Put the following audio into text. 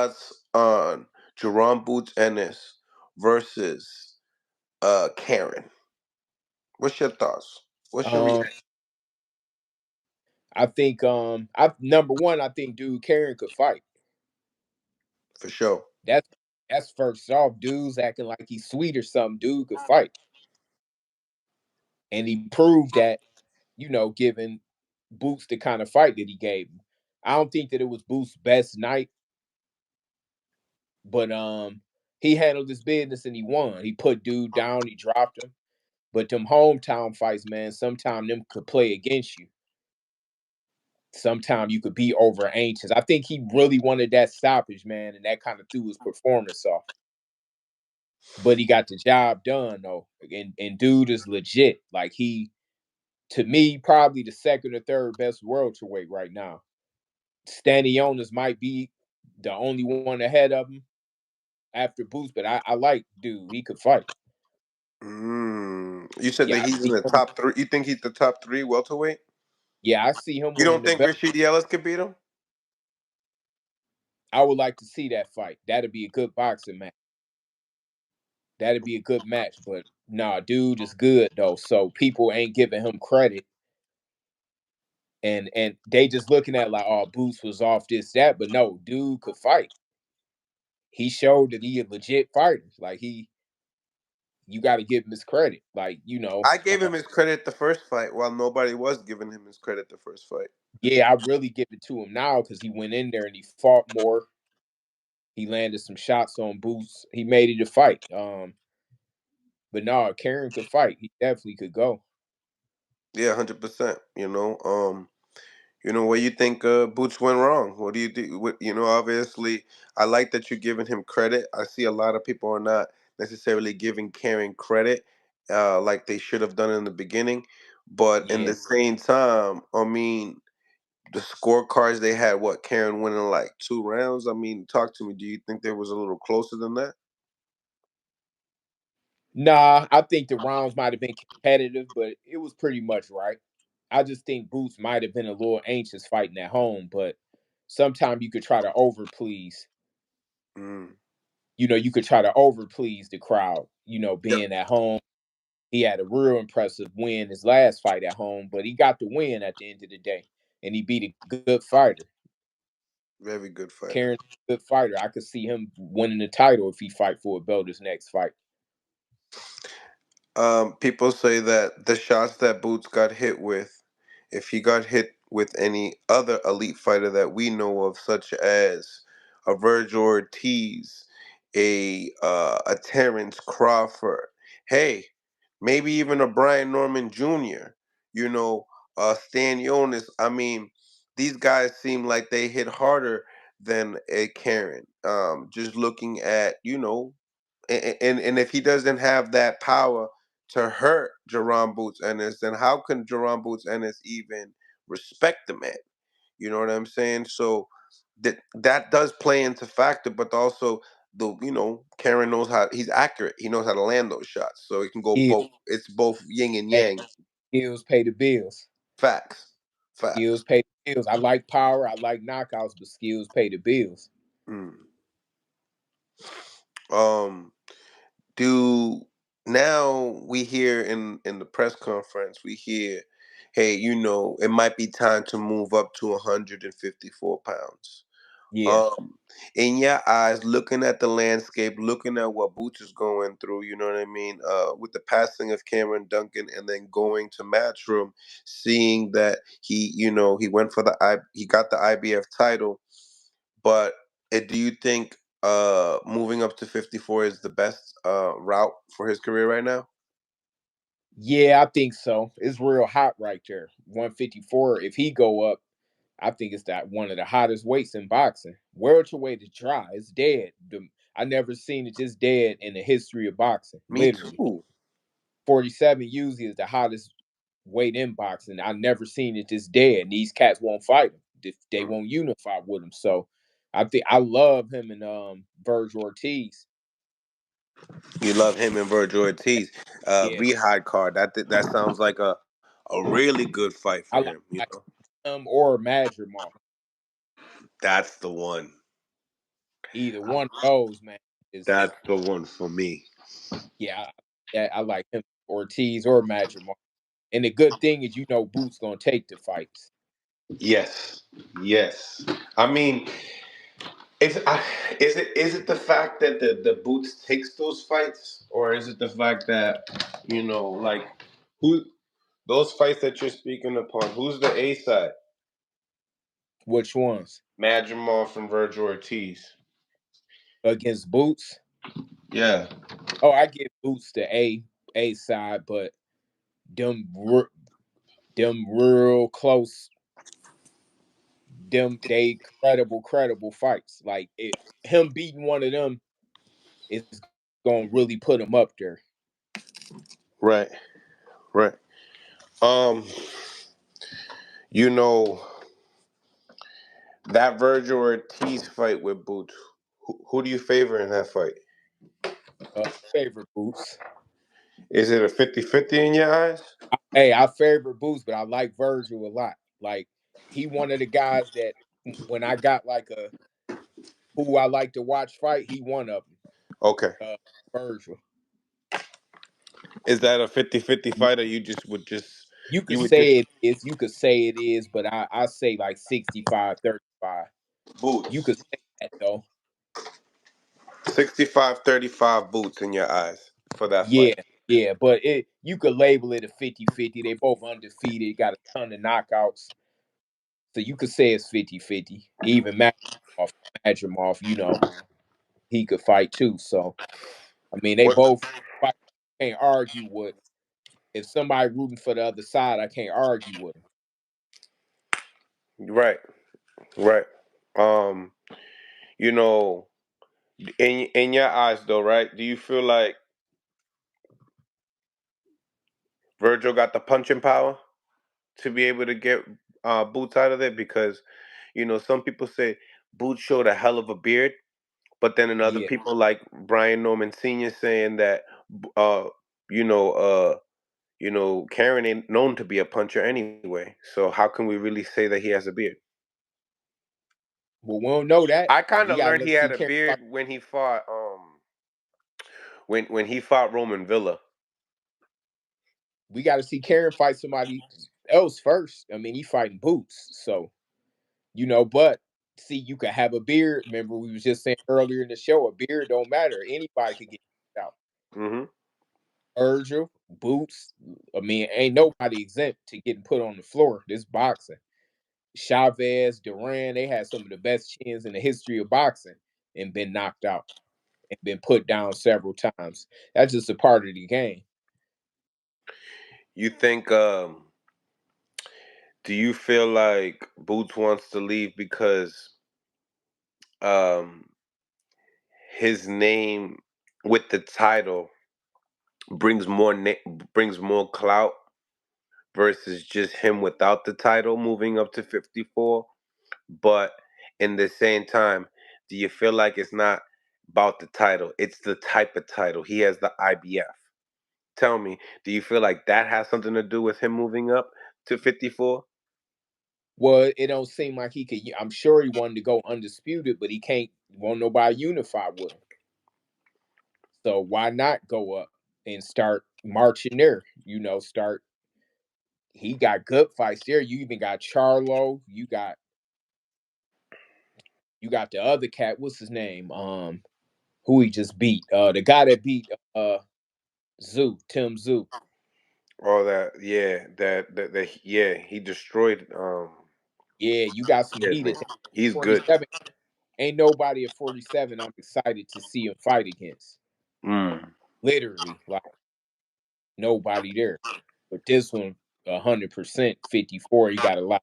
thoughts on Jaron Boots Ennis versus Karen? What's your thoughts? What's your Um, reaction? I think I number one, I think dude Karen could fight. For sure. That's that's first off. Dude's acting like he's sweet or something. Dude could fight, and he proved that. Giving Boots the kind of fight that he gave him. I don't think that it was Boots' best night, but he handled his business and he won. He put dude down. He dropped him. But them hometown fights, man, sometimes them could play against you. Sometimes you could be over anxious. I think he really wanted that stoppage, man, and that kind of threw his performance off. But he got the job done though, and dude is legit. Like to me, probably the second or third best welterweight right now. Stanionis might be the only one ahead of him after Boots, but I like dude. He could fight. You said Yeah, that I he's in see the him. top three. You think he's the top three welterweight? Yeah, I see him You winning don't the think belt. Rashidi Ellis could beat him? I would like to see that fight. That'd be a good boxing match. That'd be a good match. But nah, dude is good though. So people ain't giving him credit. And they just looking at like, oh, Boots was off this, that. But no, dude could fight. He showed that he a legit fighter. Like you gotta give him his credit. Like, I gave him his credit the first fight, while nobody was giving him his credit the first fight. yeah, I really give it to him now because he went in there and he fought more. He landed some shots on Boots. He made it a fight. But no, Karen could fight. He definitely could go. Yeah, 100%. Where you think Boots went wrong? What do you do? Obviously, I like that you're giving him credit. I see a lot of people are not necessarily giving Karen credit, like they should have done in the beginning. But in Yeah. the same time, I mean, the scorecards they had, what, Karen winning like 2 rounds? I mean, talk to me. Do you think there was a little closer than that? Nah, I think the rounds might have been competitive, but it was pretty much right. I just think Boots might have been a little anxious fighting at home, but sometimes you could try to overplease. Mm. You could try to overplease the crowd, Yep. being at home. He had a real impressive win his last fight at home, but he got the win at the end of the day, and he beat a good fighter. Very good fighter. Karen's a good fighter. I could see him winning the title if he fight for a belt his next fight. People say that the shots that Boots got hit with, if he got hit with any other elite fighter that we know of, such as a Virgil Ortiz, a Terrence Crawford, hey, maybe even a Brian Norman Jr., Stan Jonas. I mean, these guys seem like they hit harder than a Karen. Just looking at, and if he doesn't have that power to hurt Jaron Boots Ennis, then how can Jaron Boots Ennis even respect the man? You know what I'm saying? So that does play into factor, but also Karen knows how he's accurate. He knows how to land those shots, so it can go He both. It's both yin and hey, yang. skills pay the bills. Facts, Skills facts. pay the bills. I like power. I like knockouts, but skills pay the bills. Mm. Um, do Now we hear in the press conference, we hear, hey, it might be time to move up to 154 pounds. Yeah. um in your eyes, looking at the landscape, looking at what Boots is going through, you know what I mean, with the passing of Cameron Duncan, and then going to Matchroom, seeing that he went for he got the IBF title, but do you think moving up to 54 is the best route for his career right now? Yeah, I think so. It's real hot right there. 154. If he go up, I think it's that one of the hottest weights in boxing. Welterweight is dry. It's dead. I never seen it just dead in the history of boxing. Me Literally. too. 47 usually is the hottest weight in boxing. I never seen it just dead. These cats won't fight him. They Mm. won't unify with him. So I think I love him and Virgil Ortiz. You love him and Virgil Ortiz. Yeah. Rehad card. That sounds like a really good fight I for like, him. like him or Madrimal. That's the one. Either one of those, man, is That's the one for me. yeah. I like him, Ortiz or Madrimar. And the good thing is, Boots gonna take the fights. Yes, yes. I mean, is is it the fact that the Boots takes those fights, or is it the fact that like who those fights that you're speaking upon? Who's the A side? Which ones Madrimal from Virgil Ortiz. against Boots? Yeah. Oh, I give Boots the A side, but them real close, they credible fights. Like him beating one of them is gonna really put him up there. Right. Right. Um. You know that Virgil Ortiz fight with Boots. Who do you favor in that fight? Favorite Boots. Is it a 50-50 in your eyes? Hey, I favor Boots, but I like Virgil a lot. Like he one of the guys that when I got like a who I like to watch fight, he one of them. Okay. Virgil. Is that a 50-50 fight, or You could you would just say it is. You could say it is, but I say like 65-35. You Boots? could say that though. 65-35 Boots in your eyes for that Yeah, fight. yeah. But you could label it a 50-50. They both undefeated, got a ton of knockouts. So you could say it's 50-50. Even Madrimov, he could fight too. So I mean they What? both fight. Can't argue with if somebody rooting for the other side, I can't argue with them. Right. Right. Um. You know, in your eyes though, right? Do you feel like Virgil got the punching power to be able to get Boots out of there? Because some people say Boots showed a hell of a beard, but then another Yeah. people like Brian Norman Sr. saying that uh you know uh Karen ain't known to be a puncher anyway. So how can we really say that he has a beard? Well, we don't know that. I kind We of gotta learned let he see had a Karen fight. beard when he fought when he fought Roman Villa. We gotta see Karen fight somebody else first. I mean, he fighting Boots, so but see, you could have a beard. Remember, we was just saying earlier in the show, a beard don't matter. Anybody could get out. Hmm. Virgil, Boots. I mean, ain't nobody exempt to getting put on the floor. This boxing. Chavez, Duran, they had some of the best chins in the history of boxing and been knocked out and been put down several times. That's just a part of the game. You think do you feel like Boots wants to leave because um his name with the title brings more clout versus just him without the title moving up to 54? But in the same time, do you feel like it's not about the title? It's the type of title. He has the IBF. Tell me, do you feel like that has something to do with him moving up to 54? Well, it don't seem like he could. I'm sure he wanted to go undisputed, but he can't. Want nobody unify with him. So why not go up and start marching there? Start. He got good fights there. You even got Charlo. You got the other cat. What's his name? Who he just beat? The guy that beat Tim Zoo. All that, yeah, yeah, he destroyed. Yeah, you got some Yeah, heat man, at that he's good. 47. Ain't nobody at 47 I'm excited to see him fight against. Mm. Literally, like nobody there. But this one, 100%, 54. He got a lot